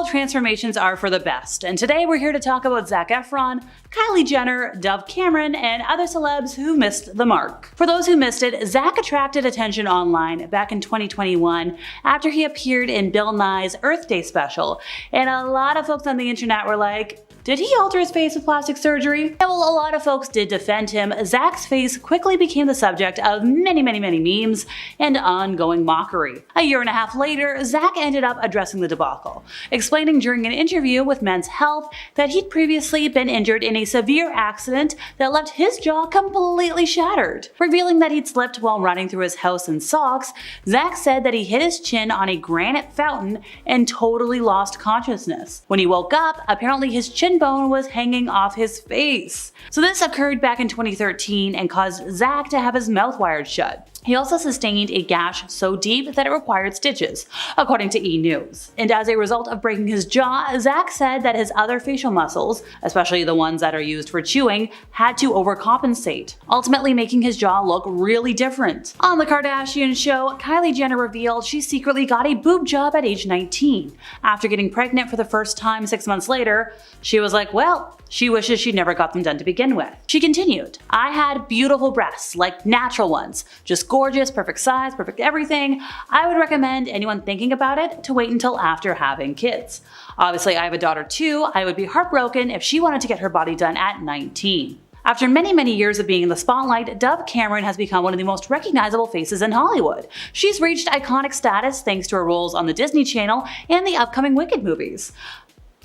transformations are for the best, and today we're here to talk about Zac Efron, Kylie Jenner, Dove Cameron, and other celebs who missed the mark. For those who missed it, Zac attracted attention online back in 2021 after he appeared in Bill Nye's Earth Day special, and a lot of folks on the internet were like, did he alter his face with plastic surgery? Yeah, well, a lot of folks did defend him. Zac's face quickly became the subject of many memes and ongoing mockery. A year and a half later, Zac ended up addressing the debacle, explaining during an interview with Men's Health that he'd previously been injured in a severe accident that left his jaw completely shattered. Revealing that he'd slipped while running through his house in socks, Zac said that he hit his chin on a granite fountain and totally lost consciousness. When he woke up, apparently his chin bone was hanging off his face. So this occurred back in 2013 and caused Zac to have his mouth wired shut. He also sustained a gash so deep that it required stitches, according to E! News. And as a result of breaking his jaw, Zac said that his other facial muscles, especially the ones that are used for chewing, had to overcompensate, ultimately making his jaw look really different. On the Kardashian show, Kylie Jenner revealed she secretly got a boob job at age 19. After getting pregnant for the first time 6 months later, she was like, well, she wishes she'd never got them done to begin with. She continued, I had beautiful breasts, like natural ones, just gorgeous, perfect size, perfect everything. I would recommend anyone thinking about it to wait until after having kids. Obviously, I have a daughter too. I would be heartbroken if she wanted to get her body done at 19. After many years of being in the spotlight, Dove Cameron has become one of the most recognizable faces in Hollywood. She's reached iconic status thanks to her roles on the Disney Channel and the upcoming Wicked movies.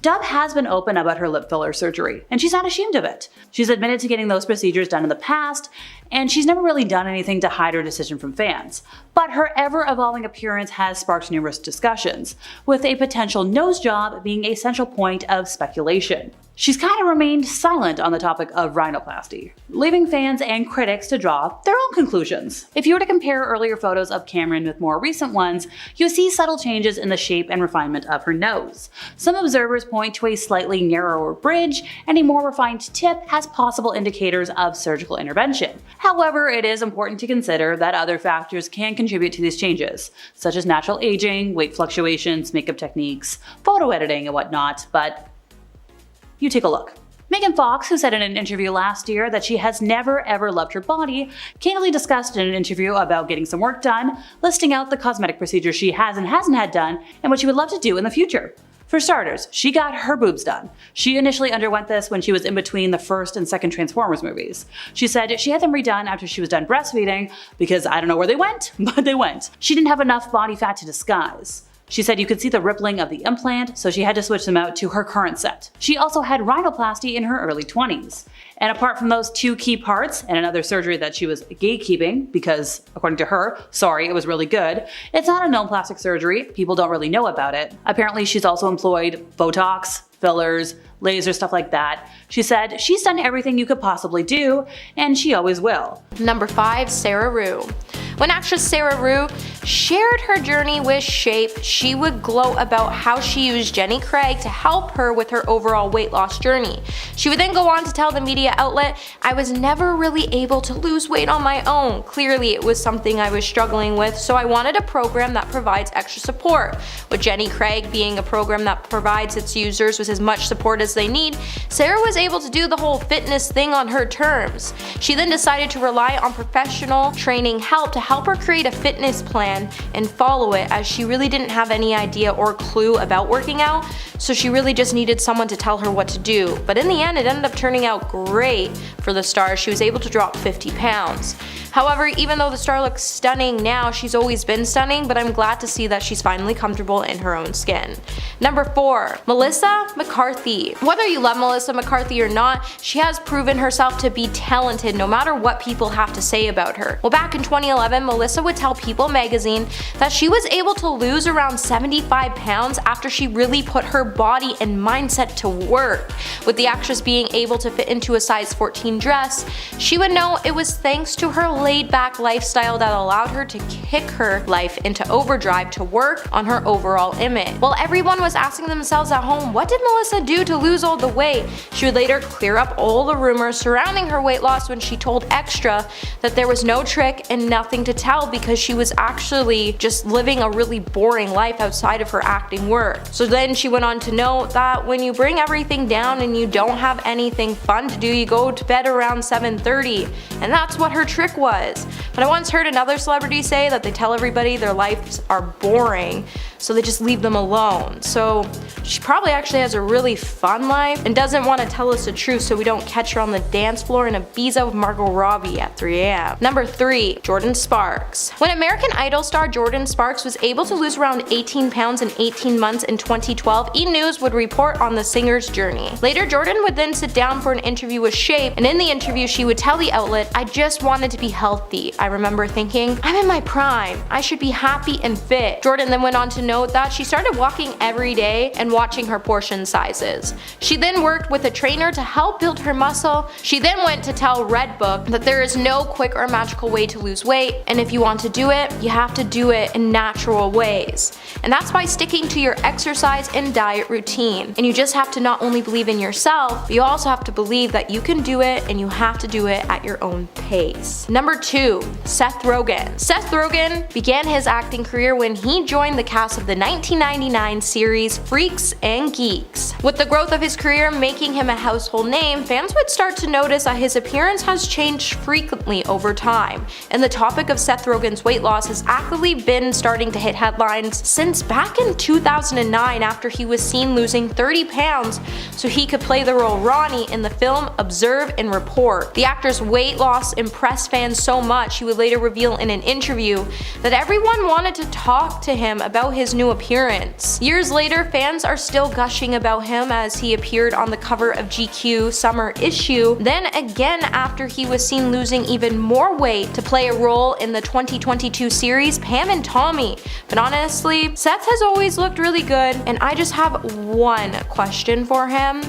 Dove has been open about her lip filler surgery, and she's not ashamed of it. She's admitted to getting those procedures done in the past, and she's never really done anything to hide her decision from fans. But her ever-evolving appearance has sparked numerous discussions, with a potential nose job being a central point of speculation. She's kind of remained silent on the topic of rhinoplasty, leaving fans and critics to draw their own conclusions. If you were to compare earlier photos of Cameron with more recent ones, you see subtle changes in the shape and refinement of her nose. Some observers point to a slightly narrower bridge and a more refined tip as possible indicators of surgical intervention. However, it is important to consider that other factors can contribute to these changes, such as natural aging, weight fluctuations, makeup techniques, photo editing, and whatnot, but you take a look. Megan Fox, who said in an interview last year that she has never ever loved her body, candidly discussed in an interview about getting some work done, listing out the cosmetic procedures she has and hasn't had done and what she would love to do in the future. For starters, she got her boobs done. She initially underwent this when she was in between the first and second Transformers movies. She said she had them redone after she was done breastfeeding because I don't know where they went, but they went. She didn't have enough body fat to disguise. She said you could see the rippling of the implant, so she had to switch them out to her current set. She also had rhinoplasty in her early 20s. And apart from those two key parts and another surgery that she was gatekeeping because, according to her, sorry, it was really good, it's not a known plastic surgery. People don't really know about it. Apparently, she's also employed Botox, fillers, laser, stuff like that. She said she's done everything you could possibly do, and she always will. Number 5, Sarah Rue. When actress Sarah Rue shared her journey with Shape, she would gloat about how she used Jenny Craig to help her with her overall weight loss journey. She would then go on to tell the media outlet, I was never really able to lose weight on my own. Clearly it was something I was struggling with, so I wanted a program that provides extra support. With Jenny Craig being a program that provides its users with as much support as they need, Sarah was able to do the whole fitness thing on her terms. She then decided to rely on professional training help to help her create a fitness plan and follow it, as she really didn't have any idea or clue about working out, so she really just needed someone to tell her what to do. But in the end, it ended up turning out great for the star. She was able to drop 50 pounds. However, even though the star looks stunning now, she's always been stunning, but I'm glad to see that she's finally comfortable in her own skin. Number 4, Melissa McCarthy. Whether you love Melissa McCarthy or not, she has proven herself to be talented no matter what people have to say about her. Well, back in 2011, Melissa would tell People magazine that she was able to lose around 75 pounds after she really put her body and mindset to work. With the actress being able to fit into a size 14 dress, she would know it was thanks to her laid-back lifestyle that allowed her to kick her life into overdrive to work on her overall image. While everyone was asking themselves at home, what did Melissa do to lose all the weight? She would later clear up all the rumors surrounding her weight loss when she told Extra that there was no trick and nothing to tell because she was actually just living a really boring life outside of her acting work. So then she went on to note that when you bring everything down and you don't have anything fun to do, you go to bed around 7:30, and that's what her trick was. But I once heard another celebrity say that they tell everybody their lives are boring, so they just leave them alone. So she probably actually has a really fun life and doesn't want to tell us the truth so we don't catch her on the dance floor in Ibiza with Margot Robbie at 3 a.m. Number 3. Jordin Sparks. When American Idol star Jordin Sparks was able to lose around 18 pounds in 18 months in 2012, E! News would report on the singer's journey. Later, Jordin would then sit down for an interview with Shape, and in the interview she would tell the outlet, "I just wanted to be healthy. I remember thinking, I'm in my prime. I should be happy and fit." Jordin then went on to note that she started walking every day and watching her portion sizes. She then worked with a trainer to help build her muscle. She then went to tell Redbook that there is no quick or magical way to lose weight, and if you want to do it, you have to do it in natural ways. And that's by sticking to your exercise and diet routine. And you just have to not only believe in yourself, but you also have to believe that you can do it, and you have to do it at your own pace. Number 2. Seth Rogen. Seth Rogen began his acting career when he joined the cast of the 1999 series Freaks and Geeks. With the growth of his career making him a household name, fans would start to notice that his appearance has changed frequently over time, and the topic of Seth Rogen's weight loss has actually been starting to hit headlines since back in 2009 after he was seen losing 30 pounds so he could play the role Ronnie in the film Observe and Report. The actor's weight loss impressed fans so much he would later reveal in an interview that everyone wanted to talk to him about his new appearance. Years later, fans are still gushing about him as he appeared on the cover of GQ summer issue, then again after he was seen losing even more weight to play a role in the 2022 series Pam and Tommy. But honestly, Seth has always looked really good, and I just have one question for him.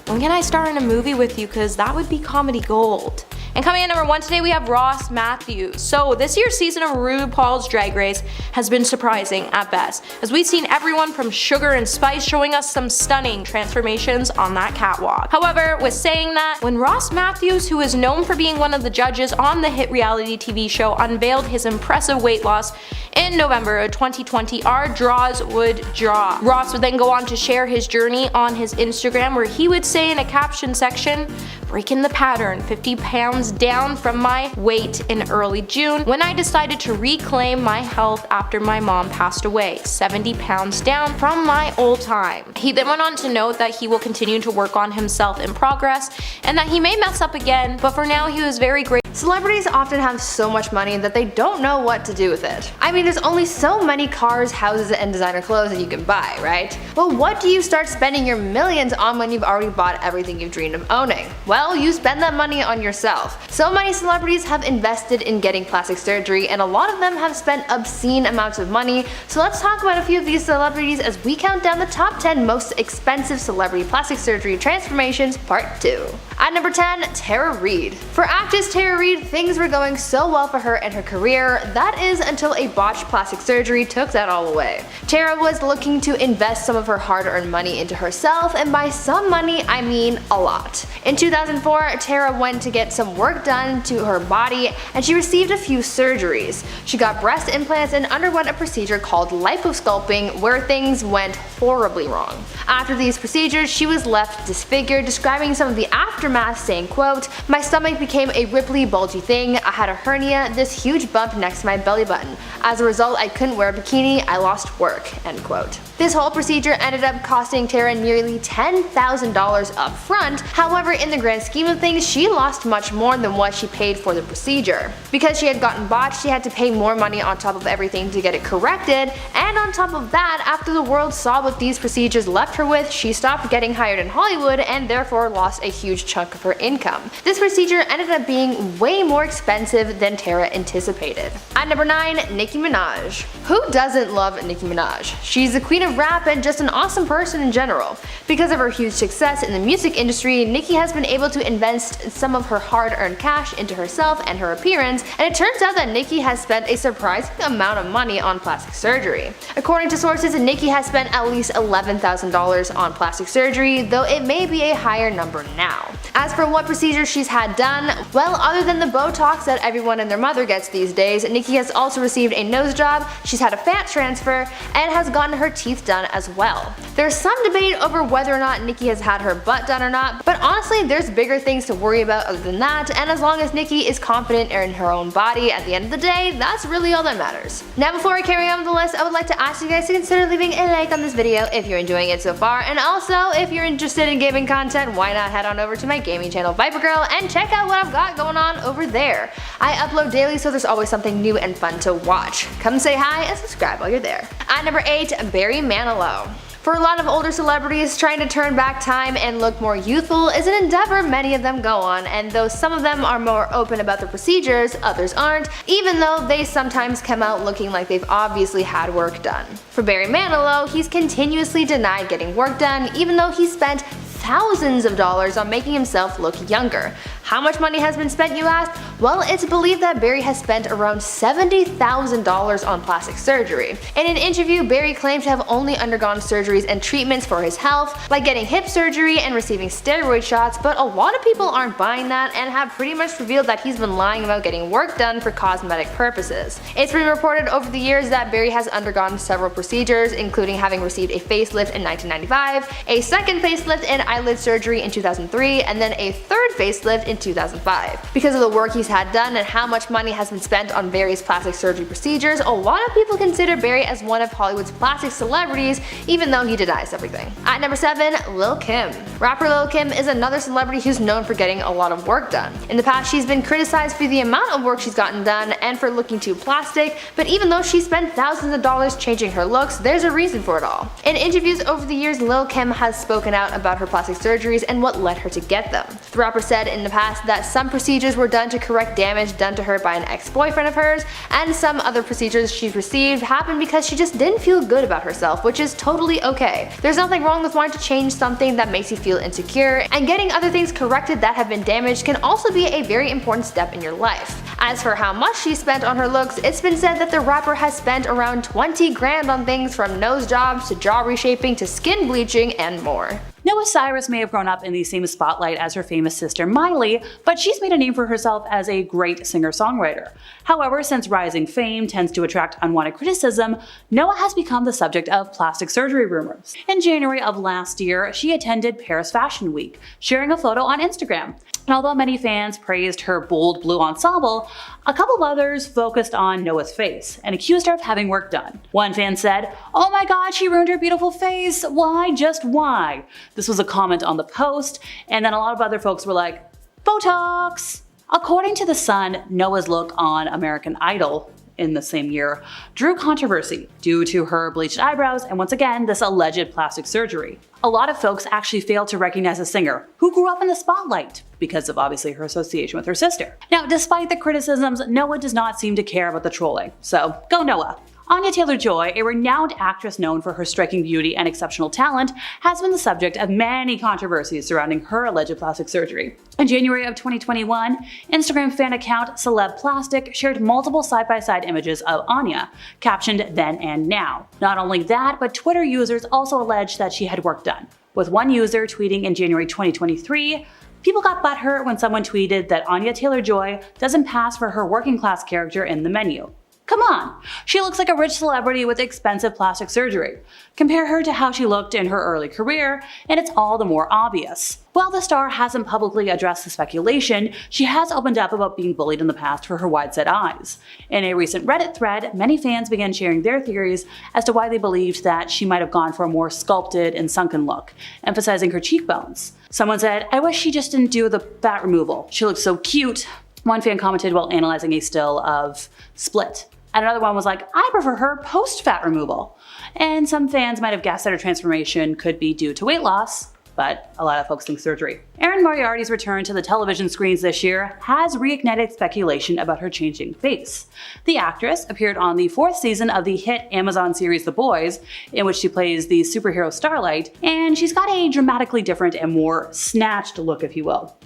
When can I star in a movie with you? Cause that would be comedy gold. And coming in number 1 today, we have Ross Mathews. So this year's season of RuPaul's Drag Race has been surprising at best, as we've seen everyone from Sugar and Spice showing us some stunning transformations on that catwalk. However, with saying that, when Ross Mathews, who is known for being one of the judges on the hit reality TV show, unveiled his impressive weight loss in November of 2020, our draws would drop. Ross would then go on to share his journey on his Instagram, where he would say in a caption section, "Breaking the pattern, 50 pounds down from my weight in early June when I decided to reclaim my health after my mom passed away, 70 pounds down from my old time." He then went on to note that he will continue to work on himself in progress and that he may mess up again, but for now he was very grateful. Celebrities often have so much money that they don't know what to do with it. I mean, there's only so many cars, houses, and designer clothes that you can buy, right? Well, what do you start spending your millions on when you've already bought everything you've dreamed of owning? Well, you spend that money on yourself. So many celebrities have invested in getting plastic surgery, and a lot of them have spent obscene amounts of money. So let's talk about a few of these celebrities as we count down the top 10 most expensive celebrity plastic surgery transformations, part 2. At number 10, Tara Reid. For actress Tara Reid, things were going so well for her and her career, that is until a botched plastic surgery took that all away. Tara was looking to invest some of her hard-earned money into herself, and by some money I mean a lot. In 2004, Tara went to get some work done to her body, and she received a few surgeries. She got breast implants and underwent a procedure called liposculpting, where things went horribly wrong. After these procedures, she was left disfigured, describing some of the aftermath saying, quote, "My stomach became a ripply, bulgy thing. I had a hernia, this huge bump next to my belly button. As a result, I couldn't wear a bikini. I lost work," end quote. This whole procedure ended up costing Tara nearly $10,000 up front. However, in the grand scheme of things, she lost much more than what she paid for the procedure. Because she had gotten botched, she had to pay more money on top of everything to get it corrected, and on top of that, after the world saw what these procedures left her with, she stopped getting hired in Hollywood and therefore lost a huge chunk of her income. This procedure ended up being way more expensive than Tara anticipated. At number 9, Nicki Minaj. Who doesn't love Nicki Minaj? She's the queen of rap and just an awesome person in general. Because of her huge success in the music industry, Nicki has been able to invest some of her hard-earned cash into herself and her appearance, and it turns out that Nicki has spent a surprising amount of money on plastic surgery. According to sources, Nicki has spent at least $11,000 on plastic surgery, though it may be a higher number now. As for what procedures she's had done, well, other than the Botox that everyone and their mother gets these days, Nicki has also received a nose job, she's had a fat transfer, and has gotten her teeth done as well. There's some debate over whether or not Nicki has had her butt done or not, but honestly there's bigger things to worry about other than that, and as long as Nicki is confident in her own body at the end of the day, that's really all that matters. Now before I carry on with the list, I would like to ask you guys to consider leaving a like on this video if you're enjoying it so far, and also if you're interested in gaming content, why not head on over to my gaming channel Viper Girl and check out what I've got going on over there. I upload daily, so there's always something new and fun to watch. Come say hi and subscribe while you're there. At number 8, Barry Manilow. For a lot of older celebrities, trying to turn back time and look more youthful is an endeavor many of them go on, and though some of them are more open about their procedures, others aren't, even though they sometimes come out looking like they've obviously had work done. For Barry Manilow, he's continuously denied getting work done, even though he spent thousands of dollars on making himself look younger. How much money has been spent, you ask? Well, it's believed that Barry has spent around $70,000 on plastic surgery. In an interview, Barry claimed to have only undergone surgeries and treatments for his health, like getting hip surgery and receiving steroid shots, but a lot of people aren't buying that and have pretty much revealed that he's been lying about getting work done for cosmetic purposes. It's been reported over the years that Barry has undergone several procedures, including having received a facelift in 1995, a second facelift and eyelid surgery in 2003, and then a third facelift in 2005. Because of the work he's had done and how much money has been spent on various plastic surgery procedures, a lot of people consider Barry as one of Hollywood's plastic celebrities, even though he denies everything. At number 7, Lil Kim. Rapper Lil Kim is another celebrity who's known for getting a lot of work done. In the past, she's been criticized for the amount of work she's gotten done and for looking too plastic, but even though she spent thousands of dollars changing her looks, there's a reason for it all. In interviews over the years, Lil Kim has spoken out about her plastic surgeries and what led her to get them. The rapper said in the past that some procedures were done to correct damage done to her by an ex-boyfriend of hers, and some other procedures she's received happened because she just didn't feel good about herself, which is totally okay. There's nothing wrong with wanting to change something that makes you feel insecure, and getting other things corrected that have been damaged can also be a very important step in your life. As for how much she spent on her looks, it's been said that the rapper has spent around 20 grand on things from nose jobs to jaw reshaping to skin bleaching and more. Noah Cyrus may have grown up in the same spotlight as her famous sister Miley, but she's made a name for herself as a great singer-songwriter. However, since rising fame tends to attract unwanted criticism, Noah has become the subject of plastic surgery rumors. In January of last year, she attended Paris Fashion Week, sharing a photo on Instagram. And although many fans praised her bold blue ensemble, a couple of others focused on Noah's face and accused her of having work done. One fan said, "Oh my god, she ruined her beautiful face. Why? Just why?" This was a comment on the post, and then a lot of other folks were like, Botox! According to The Sun, Noah's look on American Idol in the same year drew controversy due to her bleached eyebrows and once again this alleged plastic surgery. A lot of folks actually failed to recognize a singer who grew up in the spotlight because of obviously her association with her sister. Now, despite the criticisms, Noah does not seem to care about the trolling, so go Noah. Anya Taylor-Joy, a renowned actress known for her striking beauty and exceptional talent, has been the subject of many controversies surrounding her alleged plastic surgery. In January of 2021, Instagram fan account Celeb Plastic shared multiple side-by-side images of Anya, captioned "then and now." Not only that, but Twitter users also alleged that she had work done, with one user tweeting in January 2023, "People got butthurt when someone tweeted that Anya Taylor-Joy doesn't pass for her working class character in the menu. Come on, she looks like a rich celebrity with expensive plastic surgery. Compare her to how she looked in her early career, and it's all the more obvious." While the star hasn't publicly addressed the speculation, she has opened up about being bullied in the past for her wide-set eyes. In a recent Reddit thread, many fans began sharing their theories as to why they believed that she might have gone for a more sculpted and sunken look, emphasizing her cheekbones. Someone said, "I wish she just didn't do the fat removal. She looks so cute." One fan commented while analyzing a still of Split. And another one was like, "I prefer her post-fat removal." And some fans might have guessed that her transformation could be due to weight loss, but a lot of folks think surgery. Erin Moriarty's return to the television screens this year has reignited speculation about her changing face. The actress appeared on the 4th season of the hit Amazon series The Boys, in which she plays the superhero Starlight, and she's got a dramatically different and more snatched look, if you will.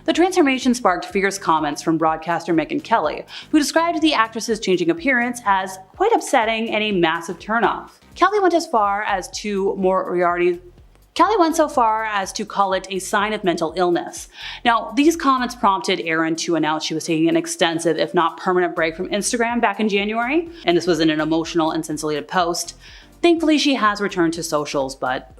The transformation sparked fierce comments from broadcaster Megyn Kelly, who described the actress's changing appearance as quite upsetting and a massive turnoff. Kelly went so far as to call it a sign of mental illness. Now, these comments prompted Erin to announce she was taking an extensive, if not permanent, break from Instagram back in January, and this was in an emotional and scintillated post. Thankfully, she has returned to socials, but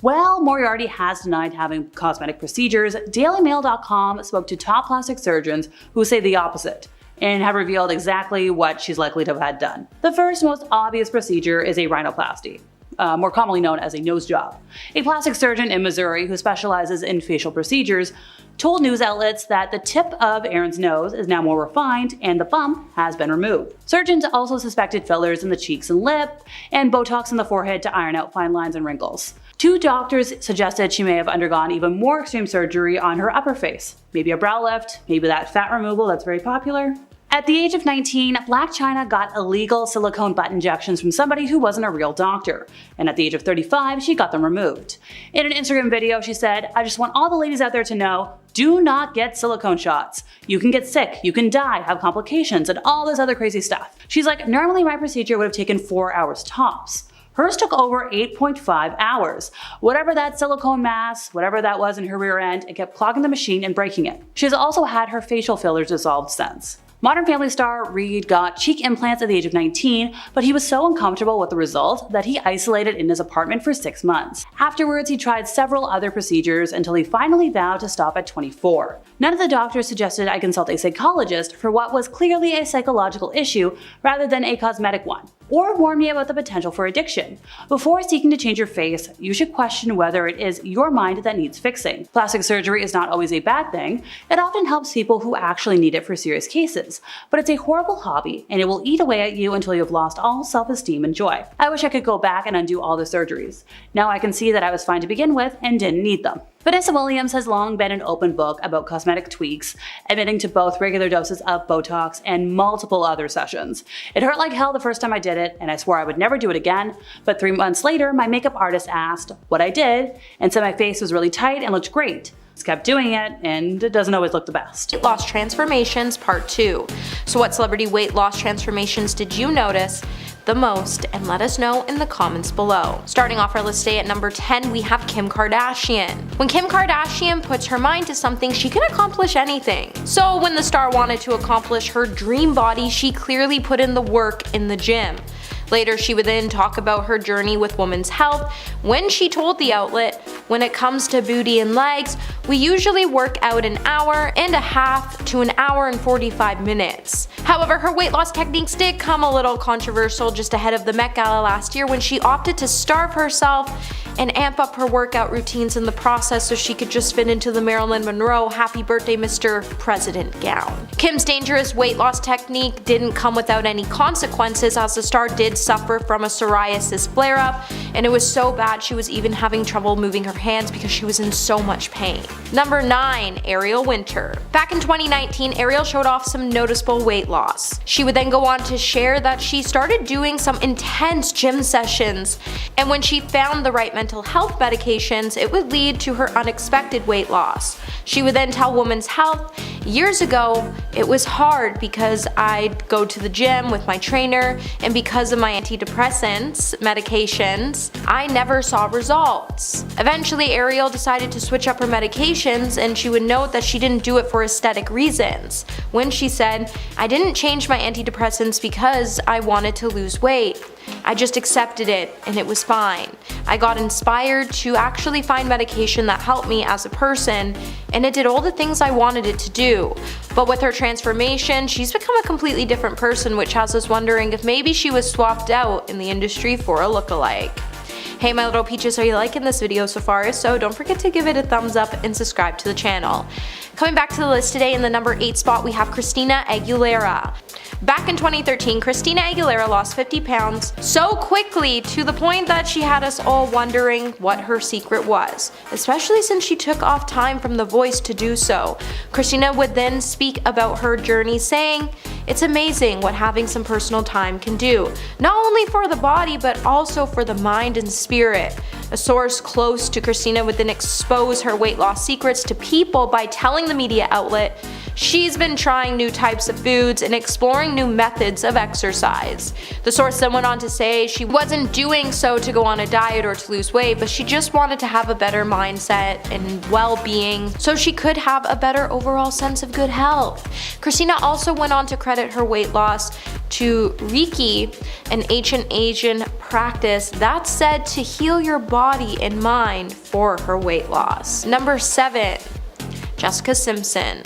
Well, Moriarty has denied having cosmetic procedures. DailyMail.com spoke to top plastic surgeons who say the opposite, and have revealed exactly what she's likely to have had done. The first most obvious procedure is a rhinoplasty, more commonly known as a nose job. A plastic surgeon in Missouri who specializes in facial procedures told news outlets that the tip of Erin's nose is now more refined and the bump has been removed. Surgeons also suspected fillers in the cheeks and lip, and Botox in the forehead to iron out fine lines and wrinkles. 2 doctors suggested she may have undergone even more extreme surgery on her upper face. Maybe a brow lift, maybe that fat removal that's very popular. At the age of 19, Blac Chyna got illegal silicone butt injections from somebody who wasn't a real doctor, and at the age of 35, she got them removed. In an Instagram video, she said, "I just want all the ladies out there to know, do not get silicone shots. You can get sick, you can die, have complications, and all this other crazy stuff." She's like, "Normally my procedure would have taken 4 hours tops. Hers took over 8.5 hours. Whatever that silicone mass, whatever that was in her rear end, it kept clogging the machine and breaking it." She has also had her facial fillers dissolved since. Modern Family star Reid got cheek implants at the age of 19, but he was so uncomfortable with the result that he isolated in his apartment for 6 months. Afterwards, he tried several other procedures until he finally vowed to stop at 24. None of the doctors suggested I consult a psychologist for what was clearly a psychological issue rather than a cosmetic one, or warned me about the potential for addiction. Before seeking to change your face, you should question whether it is your mind that needs fixing. Plastic surgery is not always a bad thing. It often helps people who actually need it for serious cases, but it's a horrible hobby and it will eat away at you until you have lost all self-esteem and joy. I wish I could go back and undo all the surgeries. Now I can see that I was fine to begin with and didn't need them. Vanessa Williams has long been an open book about cosmetic tweaks, admitting to both regular doses of Botox and multiple other sessions. It hurt like hell the first time I did it, and I swore I would never do it again, but 3 months later, my makeup artist asked what I did and said my face was really tight and looked great. Just kept doing it, and it doesn't always look the best. Weight loss transformations part 2. So what celebrity weight loss transformations did you notice the most, and let us know in the comments below. Starting off our list today at number 10, we have Kim Kardashian. When Kim Kardashian puts her mind to something, she can accomplish anything. So when the star wanted to accomplish her dream body, she clearly put in the work in the gym. Later, she would then talk about her journey with women's health when she told the outlet, "When it comes to booty and legs, we usually work out an hour and a half to an hour and 45 minutes. However, her weight loss techniques did come a little controversial just ahead of the Met Gala last year when she opted to starve herself and amp up her workout routines in the process so she could just fit into the Marilyn Monroe Happy Birthday Mr. President gown. Kim's dangerous weight loss technique didn't come without any consequences, as the star did suffer from a psoriasis flare-up, and it was so bad she was even having trouble moving her hands because she was in so much pain. Number 9. Ariel Winter. Back in 2019, Ariel showed off some noticeable weight loss. She would then go on to share that she started doing some intense gym sessions, and when she found the right mental health medications, it would lead to her unexpected weight loss. She would then tell Women's Health, "Years ago, it was hard because I'd go to the gym with my trainer, and because of my antidepressants medications, I never saw results." Eventually, Ariel decided to switch up her medications, and she would note that she didn't do it for aesthetic reasons, when she said, "I didn't change my antidepressants because I wanted to lose weight. I just accepted it and it was fine. I got inspired to actually find medication that helped me as a person, and it did all the things I wanted it to do." But with her transformation, she's become a completely different person, which has us wondering if maybe she was swapped out in the industry for a lookalike. Hey my little peaches, are you liking this video so far? If so, don't forget to give it a thumbs up and subscribe to the channel. Coming back to the list today, in the number 8 spot we have Christina Aguilera. Back in 2013, Christina Aguilera lost 50 pounds so quickly to the point that she had us all wondering what her secret was, especially since she took off time from The Voice to do so. Christina would then speak about her journey saying, "It's amazing what having some personal time can do, not only for the body but also for the mind and spirit." A source close to Christina would then expose her weight loss secrets to people by telling the media outlet she's been trying new types of foods and exploring new methods of exercise. The source then went on to say she wasn't doing so to go on a diet or to lose weight, but she just wanted to have a better mindset and well-being so she could have a better overall sense of good health. Christina also went on to credit her weight loss to Reiki, an ancient Asian practice that's said to heal your body and mind for her weight loss. Number 7. Jessica Simpson.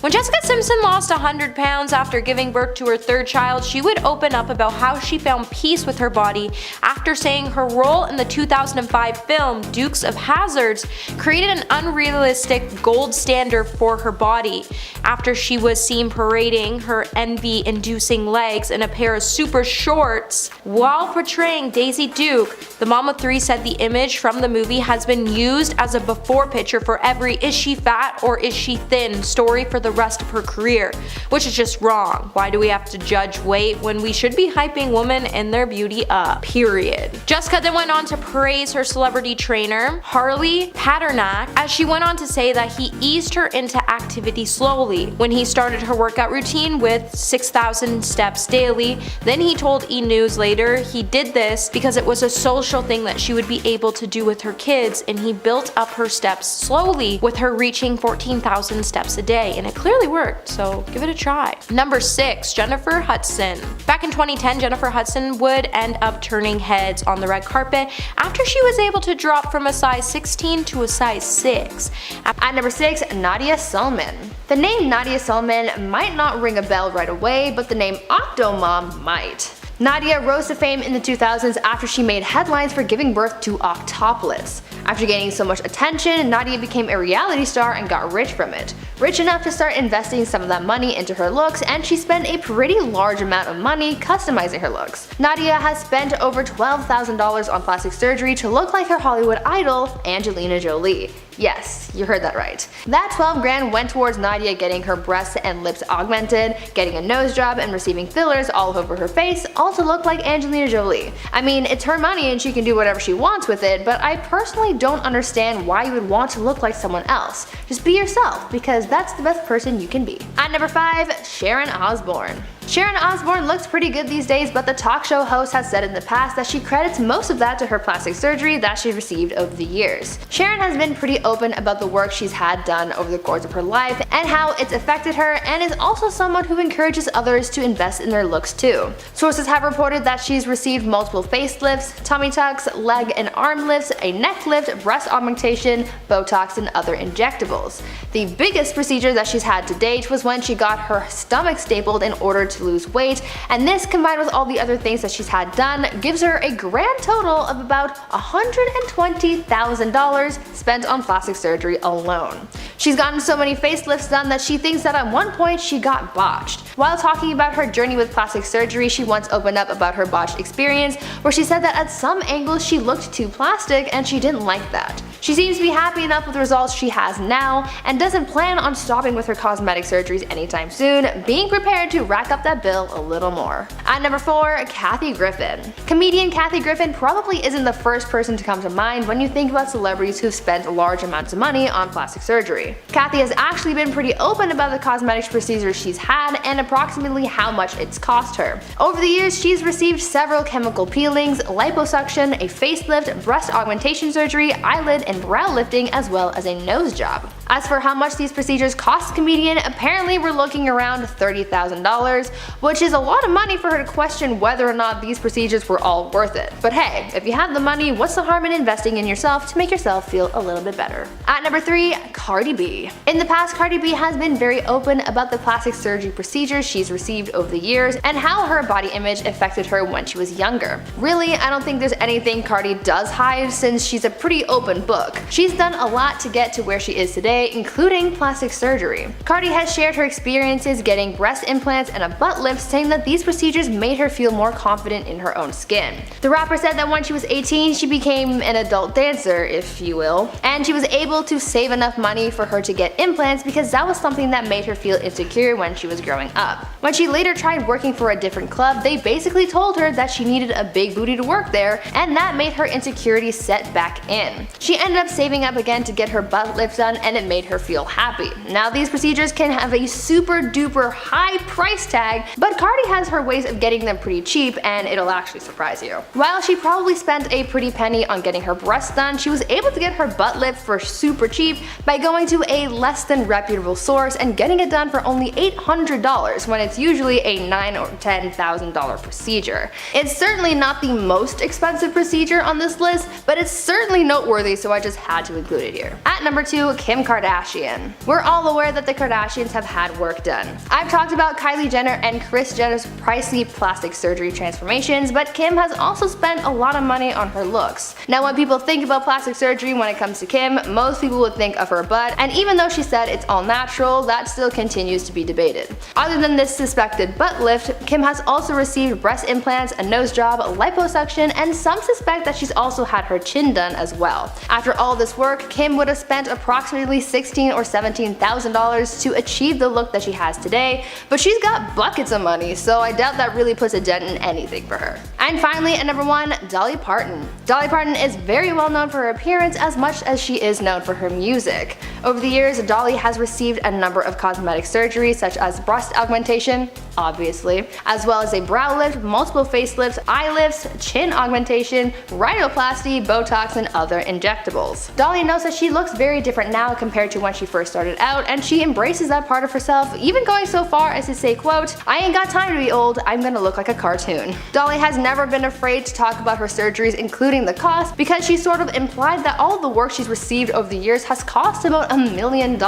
When Jessica Simpson lost 100 pounds after giving birth to her 3rd child, she would open up about how she found peace with her body after saying her role in the 2005 film Dukes of Hazzard created an unrealistic gold standard for her body. After she was seen parading her envy-inducing legs in a pair of super shorts while portraying Daisy Duke, the mom of 3 said the image from the movie has been used as a before picture for every "is she fat or is she thin" story for the rest of her career, which is just wrong. Why do we have to judge weight when we should be hyping women and their beauty up? Period. Jessica then went on to praise her celebrity trainer, Harley Paternak, as she went on to say that he eased her into activity slowly when he started her workout routine with 6,000 steps daily. Then he told E! News later he did this because it was a social thing that she would be able to do with her kids, and he built up her steps slowly with her reaching 14,000 steps a day, and it clearly worked, so give it a try. Number 6. Jennifer Hudson. Back in 2010, Jennifer Hudson would end up turning heads on the red carpet after she was able to drop from a size 16 to a size 6. At number 6, Nadia Sulman. The name Nadia Sulman might not ring a bell right away, but the name Octomom might. Nadia rose to fame in the 2000s after she made headlines for giving birth to octoplets. After gaining so much attention, Nadia became a reality star and got rich from it. Rich enough to start investing some of that money into her looks, and she spent a pretty large amount of money customizing her looks. Nadia has spent over $12,000 on plastic surgery to look like her Hollywood idol, Angelina Jolie. Yes, you heard that right. That 12 grand went towards Nadia getting her breasts and lips augmented, getting a nose job, and receiving fillers all over her face, all to look like Angelina Jolie. I mean, it's her money and she can do whatever she wants with it, but I personally don't understand why you would want to look like someone else. Just be yourself, because that's the best person you can be. At number 5, Sharon Osbourne. Sharon Osbourne looks pretty good these days, but the talk show host has said in the past that she credits most of that to her plastic surgery that she received over the years. Sharon has been pretty open about the work she's had done over the course of her life and how it's affected her, and is also someone who encourages others to invest in their looks too. Sources have reported that she's received multiple facelifts, tummy tucks, leg and arm lifts, a neck lift, breast augmentation, Botox, and other injectables. The biggest procedure that she's had to date was when she got her stomach stapled in order to lose weight, and this, combined with all the other things that she's had done, gives her a grand total of about $120,000 spent on plastic surgery alone. She's gotten so many facelifts done that she thinks that at one point she got botched. While talking about her journey with plastic surgery, she once opened up about her botched experience, where she said that at some angles she looked too plastic and she didn't like that. She seems to be happy enough with the results she has now and doesn't plan on stopping with her cosmetic surgeries anytime soon, being prepared to rack up that bill a little more. At number 4, Kathy Griffin. Comedian Kathy Griffin probably isn't the first person to come to mind when you think about celebrities who've spent large amounts of money on plastic surgery. Kathy has actually been pretty open about the cosmetic procedures she's had and approximately how much it's cost her. Over the years, she's received several chemical peelings, liposuction, a facelift, breast augmentation surgery, eyelid and brow lifting, as well as a nose job. As for how much these procedures cost the comedian, apparently we're looking around $30,000, which is a lot of money for her to question whether or not these procedures were all worth it. But hey, if you have the money, what's the harm in investing in yourself to make yourself feel a little bit better? At number 3, Cardi B. In the past, Cardi B has been very open about the plastic surgery procedures she's received over the years and how her body image affected her when she was younger. Really, I don't think there's anything Cardi does hide since she's a pretty open book. She's done a lot to get to where she is today, including plastic surgery. Cardi has shared her experiences getting breast implants and a butt lift, saying that these procedures made her feel more confident in her own skin. The rapper said that when she was 18, she became an adult dancer, if you will, and she was able to save enough money for her to get implants because that was something that made her feel insecure when she was growing up. When she later tried working for a different club, they basically told her that she needed a big booty to work there, and that made her insecurities set back in. She ended up saving up again to get her butt lift done, and it made her feel happy. Now these procedures can have a super duper high price tag, but Cardi has her ways of getting them pretty cheap, and it'll actually surprise you. While she probably spent a pretty penny on getting her breasts done, she was able to get her butt lift for super cheap by going to a less than reputable source and getting it done for only $800 when it's usually a $9,000 or $10,000 procedure. It's certainly not the most expensive procedure on this list, but it's certainly noteworthy, so I just had to include it here. At number 2, Kim Kardashian. We're all aware that the Kardashians have had work done. I've talked about Kylie Jenner and Kris Jenner's pricey plastic surgery transformations, but Kim has also spent a lot of money on her looks. Now when people think about plastic surgery when it comes to Kim, most people would think of her butt, and even though she said it's all natural, that still continues to be debated. Other than this suspected butt lift, Kim has also received breast implants, a nose job, liposuction, and some suspect that she's also had her chin done as well. After all this work, Kim would have spent approximately $16,000 or $17,000 to achieve the look that she has today, but she's got buckets of money, so I doubt that really puts a dent in anything for her. And finally, at number 1, Dolly Parton. Dolly Parton is very well known for her appearance as much as she is known for her music. Over the years, Dolly has received a number of cosmetic surgeries such as breast augmentation, obviously, as well as a brow lift, multiple facelifts, eye lifts, chin augmentation, rhinoplasty, Botox, and other injectables. Dolly knows that she looks very different now compared to when she first started out, and she embraces that part of herself, even going so far as to say, quote, "I ain't got time to be old, I'm gonna look like a cartoon." Dolly has never been afraid to talk about her surgeries, including the cost, because she sort of implied that all the work she's received over the years has cost about $1 million.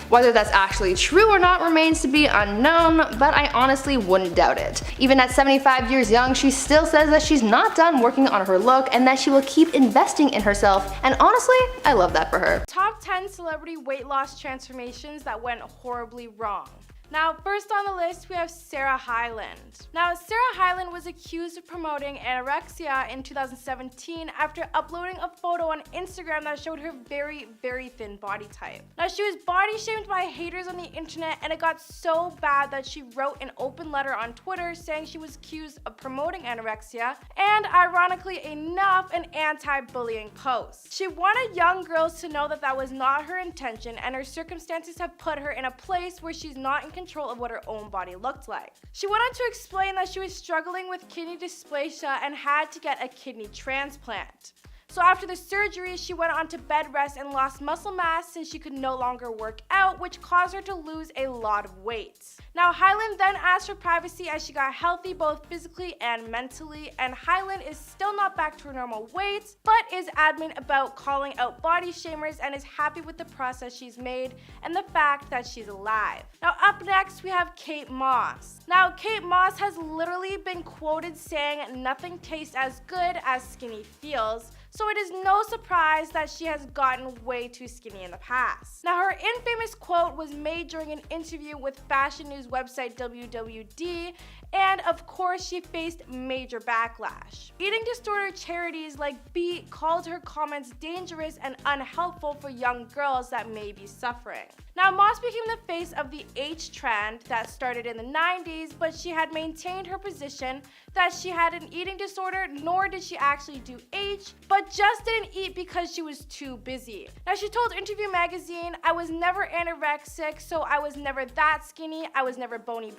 Whether that's actually true or not remains to be unknown, but I honestly wouldn't doubt it. Even at 75 years young, she still says that she's not done working on her look and that she will keep investing in herself, and honestly, I love that for her. Top 10 celebrity weight loss transformations that went horribly wrong. Now, first on the list, we have Sarah Hyland. Now, Sarah Hyland was accused of promoting anorexia in 2017 after uploading a photo on Instagram that showed her very, very thin body type. Now, she was body shamed by haters on the internet, and it got so bad that she wrote an open letter on Twitter saying she was accused of promoting anorexia, and ironically enough, an anti-bullying post. She wanted young girls to know that that was not her intention, and her circumstances have put her in a place where she's not in control of what her own body looked like. She went on to explain that she was struggling with kidney dysplasia and had to get a kidney transplant. So after the surgery, she went on to bed rest and lost muscle mass since she could no longer work out, which caused her to lose a lot of weight. Now, Hyland then asked for privacy as she got healthy both physically and mentally, and Hyland is still not back to her normal weight, but is adamant about calling out body shamers and is happy with the process she's made and the fact that she's alive. Now, up next, we have Kate Moss. Now, Kate Moss has literally been quoted saying, "Nothing tastes as good as skinny feels," so it is no surprise that she has gotten way too skinny in the past. Now, her infamous quote was made during an interview with fashion news website WWD, and of course she faced major backlash. Eating disorder charities like Beat called her comments dangerous and unhelpful for young girls that may be suffering. Now, Moss became the face of the H trend that started in the 90s, but she had maintained her position that she had an eating disorder, nor did she actually do H, but just didn't eat because she was too busy. Now, she told Interview Magazine, "I was never anorexic, so I was never that skinny. I was never bony,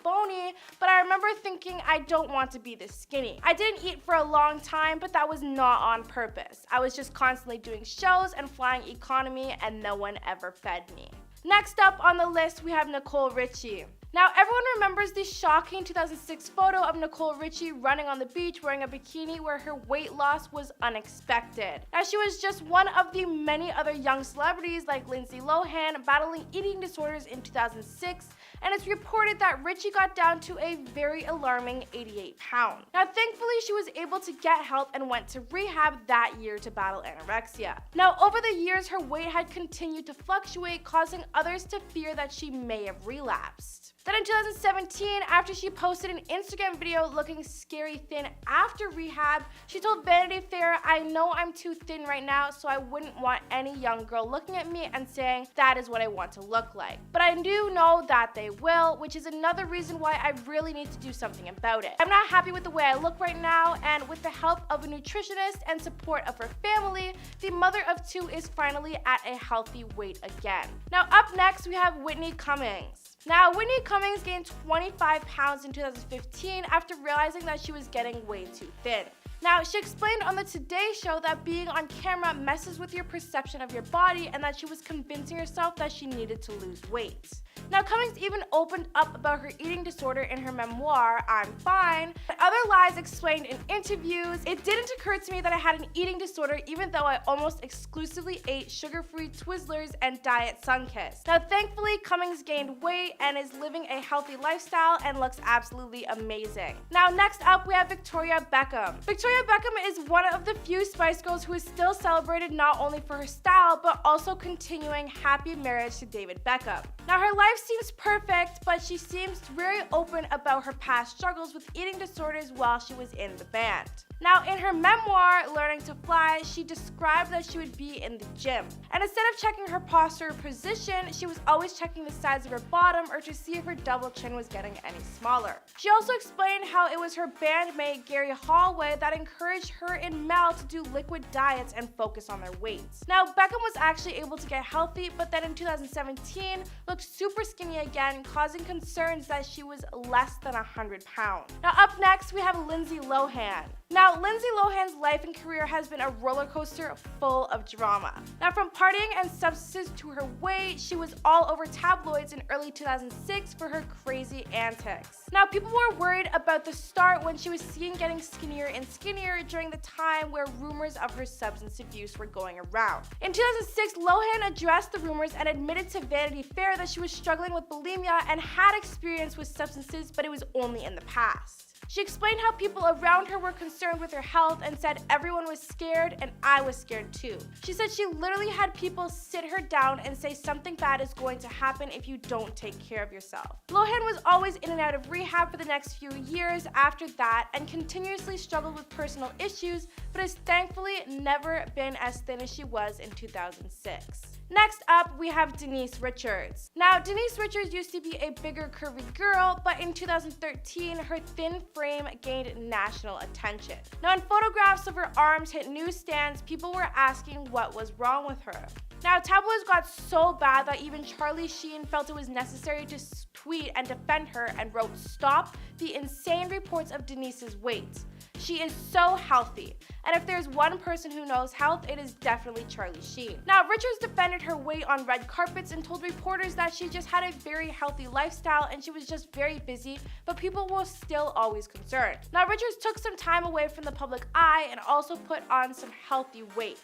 but I remember thinking I don't want to be this skinny. I didn't eat for a long time, but that was not on purpose. I was just constantly doing shows and flying economy, and no one ever fed me." Next up on the list, we have Nicole Richie. Now, everyone remembers the shocking 2006 photo of Nicole Richie running on the beach wearing a bikini where her weight loss was unexpected. Now, she was just one of the many other young celebrities like Lindsay Lohan battling eating disorders in 2006, and it's reported that Richie got down to a very alarming 88 pounds. Now, thankfully, she was able to get help and went to rehab that year to battle anorexia. Now, over the years, her weight had continued to fluctuate, causing others to fear that she may have relapsed. Then in 2017, after she posted an Instagram video looking scary thin after rehab, she told Vanity Fair, "I know I'm too thin right now, so I wouldn't want any young girl looking at me and saying that is what I want to look like. But I do know that they will, which is another reason why I really need to do something about it. I'm not happy with the way I look right now, and with the help of a nutritionist and support of her family, the mother of two is finally at a healthy weight again." Now up next, we have Whitney Cummings. Now, Whitney Cummings gained 25 pounds in 2015 after realizing that she was getting way too thin. Now, she explained on the Today Show that being on camera messes with your perception of your body and that she was convincing herself that she needed to lose weight. Now, Cummings even opened up about her eating disorder in her memoir, I'm Fine. Other lies explained in interviews, "It didn't occur to me that I had an eating disorder even though I almost exclusively ate sugar-free Twizzlers and Diet Sunkist." Now, thankfully, Cummings gained weight and is living a healthy lifestyle and looks absolutely amazing. Now, next up, we have Victoria Beckham. Victoria Beckham is one of the few Spice Girls who is still celebrated not only for her style, but also continuing happy marriage to David Beckham. Now, her life seems perfect, but she seems very open about her past struggles with eating disorders while she was in the band. Now, in her memoir, Learning to Fly, she described that she would be in the gym. And instead of checking her posture or position, she was always checking the size of her bottom or to see if her double chin was getting any smaller. She also explained how it was her bandmate, Gary Holloway, that encouraged her and Mel to do liquid diets and focus on their weights. Now, Beckham was actually able to get healthy, but then in 2017, looked super skinny again, causing concerns that she was less than 100 pounds. Now, up next, we have Lindsay Lohan. Now, Lindsay Lohan's life and career has been a roller coaster full of drama. Now, from partying and substances to her weight, she was all over tabloids in early 2006 for her crazy antics. Now, people were worried about the start when she was seen getting skinnier and skinnier during the time where rumors of her substance abuse were going around. In 2006, Lohan addressed the rumors and admitted to Vanity Fair that she was struggling with bulimia and had experience with substances, but it was only in the past. She explained how people around her were concerned with her health and said everyone was scared and I was scared too. She said she literally had people sit her down and say something bad is going to happen if you don't take care of yourself. Lohan was always in and out of rehab for the next few years after that and continuously struggled with personal issues, but has thankfully never been as thin as she was in 2006. Next up, we have Denise Richards. Now, Denise Richards used to be a bigger, curvy girl, but in 2013, her thin frame gained national attention. Now, in photographs of her arms hit newsstands, people were asking what was wrong with her. Now, tabloids got so bad that even Charlie Sheen felt it was necessary to tweet and defend her and wrote, "Stop the insane reports of Denise's weight. She is so healthy." And if there's one person who knows health, it is definitely Charlie Sheen. Now, Richards defended her weight on red carpets and told reporters that she just had a very healthy lifestyle and she was just very busy, but people were still always concerned. Now, Richards took some time away from the public eye and also put on some healthy weight.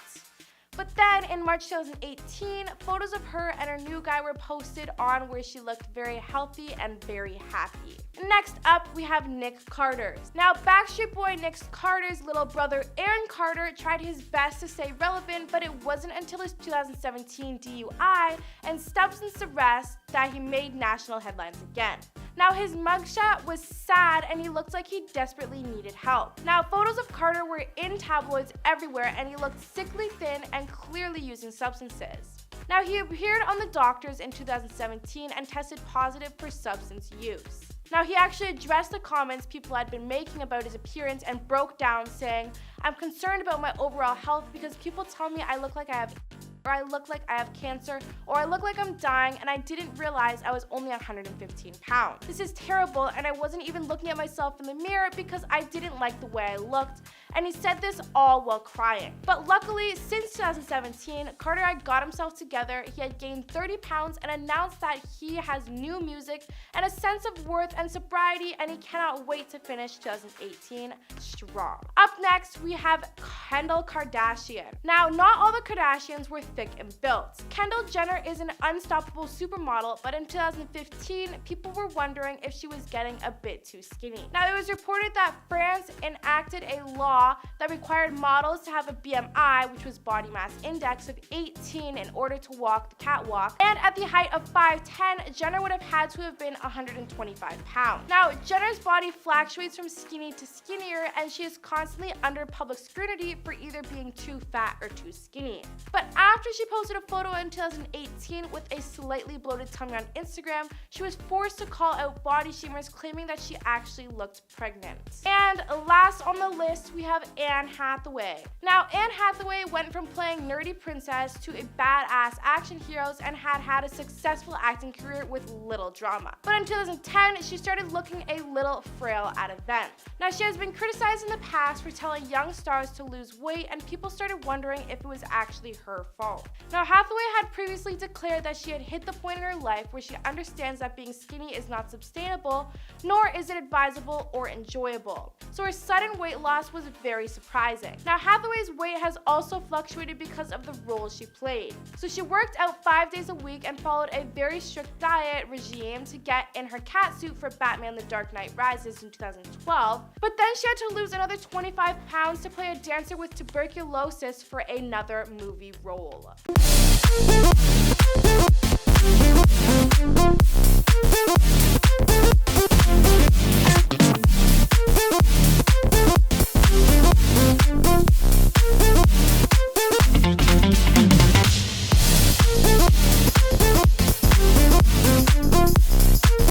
But then in March 2018, photos of her and her new guy were posted on where she looked very healthy and very happy. Next up, we have Nick Carter. Now, Backstreet Boy Nick Carter's little brother Aaron Carter tried his best to stay relevant, but it wasn't until his 2017 DUI and substance arrest that he made national headlines again. Now, his mugshot was sad and he looked like he desperately needed help. Now, photos of Carter were in tabloids everywhere and he looked sickly thin and clearly using substances. Now, he appeared on The Doctors in 2017 and tested positive for substance use. Now, he actually addressed the comments people had been making about his appearance and broke down saying, "I'm concerned about my overall health because people tell me I look like I have or I look like I have cancer, or I look like I'm dying, and I didn't realize I was only 115 pounds. This is terrible, and I wasn't even looking at myself in the mirror because I didn't like the way I looked, and he said this all while crying. But luckily, since 2017, Carter had got himself together, he had gained 30 pounds and announced that he has new music and a sense of worth and sobriety, and he cannot wait to finish 2018 strong. Up next, we have Kendall Kardashian. Now, not all the Kardashians were thick and built. Kendall Jenner is an unstoppable supermodel, but in 2015, people were wondering if she was getting a bit too skinny. Now, it was reported that France enacted a law that required models to have a BMI, which was body mass index, of 18 in order to walk the catwalk, and at the height of 5'10", Jenner would have had to have been 125 pounds. Now, Jenner's body fluctuates from skinny to skinnier, and she is constantly under public scrutiny for either being too fat or too skinny. But after she posted a photo in 2018 with a slightly bloated tummy on Instagram, she was forced to call out body shamers, claiming that she actually looked pregnant. And last on the list, we have Anne Hathaway. Now, Anne Hathaway went from playing nerdy princess to a badass action hero and had a successful acting career with little drama. But in 2010, she started looking a little frail at events. Now, she has been criticized in the past for telling young stars to lose weight, and people started wondering if it was actually her fault. Now, Hathaway had previously declared that she had hit the point in her life where she understands that being skinny is not sustainable, nor is it advisable or enjoyable. So her sudden weight loss was very surprising. Now, Hathaway's weight has also fluctuated because of the roles she played. So she worked out 5 days a week and followed a very strict diet regime to get in her catsuit for Batman: The Dark Knight Rises in 2012, but then she had to lose another 25 pounds to play a dancer with tuberculosis for another movie role.